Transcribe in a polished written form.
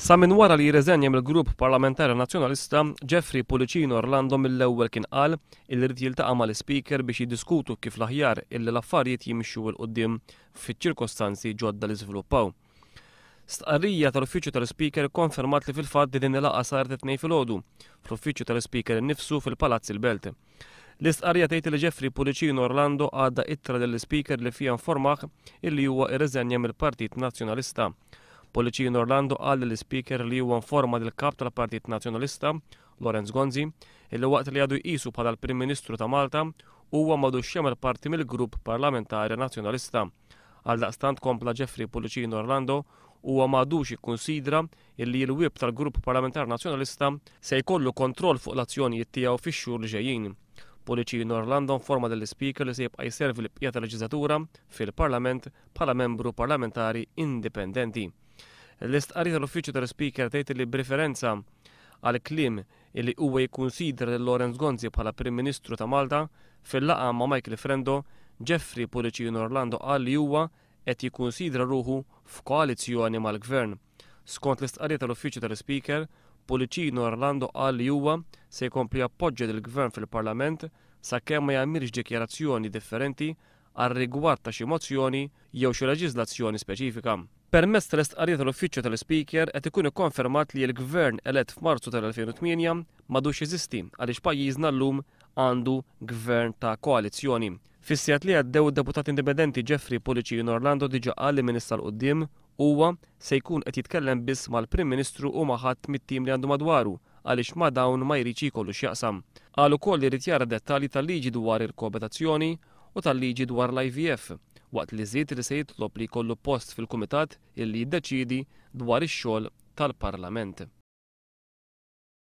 Sa minn wara li jirreżenja mill-Grupp Parlamentari Nazzjonalista, Jeffrey Policino Orlando mill-ewwel kien qal li rid jiltaqa' mal-Speaker biex jiddiskutu kif l-aħjar illi l-affarijiet jimxu il quddiem fiċ-ċirkostanzi ġodda li żviluppaw. Stqarrija tal-Uffiċċju tal-Speaker konfermat li fil-fatt din il-laqgħa saret it-tnejn filgħodu fl-Uffiċċju tal-Speaker innifsu fil-Palazz il-Belt. L-istqarrija tgħid li Jeffrey Policino Orlando għadda ittra lill-Speaker li fiha informah illi huwa irreżenja mill-Partit Nazzjonalista. Policino Orlando qal lill-Speaker li huwa informa lill-kap tal-Partit Nazzjonalista, Lorenz Gonzi, illi waqt li għadu jqisu bħala l-Prim Ministru ta' Malta huwa m'għadux jagħmel parti mill-Grupp Parlamentari Nazzjonalista. Għaldaqstant kompla Jeffrey Policino Orlando huwa m'għadux jikkunsidra illi l-wib tal-Grupp Parlamentari Nazzjonalista se jkollu kontroll fuq l-azzjonijiet tiegħu fix-xhur li ġejjin. Policino Orlando informa lill-Speaker li se jibqa' jservi l-bqija tal-leġislatura fil-Parlament bħala membru parlamentari indipendenti. L-istqarrija tal-Uffiċċju tal-Speaker tgħid li b'referenza għal kliem li huwa jikkunsidra lil Lorenz Gonzi bħala Prim Ministru ta' Malta fil-laqgħa ma' Michael Frendo, Jeffrey Policino Orlando qal li huwa qed jikkunsidra ruħu f'koalizzjoni mal-Gvern. Skont l-istqarrija tal-Uffiċċju tal-Speaker, Policino Orlando qal li huwa se jkompli appoġġja lill-Gvern fil-Parlament sakemm ma jagħmilx dikjarazzjoni differenti għal rigward ta' xi mozzjoni jew xi leġiżlazzjoni speċifika. Permezz tal-istqarrija tal-Uffiċċju tal-Speaker qed ikun ikkonfermat li l-Gvern elett f'Marzu tal-2008 m'għadux jeżisti għaliex pajjiżna llum għandu gvern ta' koalizzjoni. Fis-sigħat li għaddew id-deputat indipendenti Jeffrey Policino Orlando diġà qal li minn issa l quddiem huwa se jkun qed jitkellem biss mal-Prim Ministru u ma' ħadd mit-tim li għandu madwaru għaliex ma' dawn ma jridx jkollu x'jaqsam. Qal ukoll li jrid jara dettalji tal-liġi dwar il-koabitazzjoni u tal-liġi dwar l-IVF, waqt li żied li se jitlob li jkollu post fil-Kumitat illi jiddeċiedi dwar ix-xogħol tal-Parlament.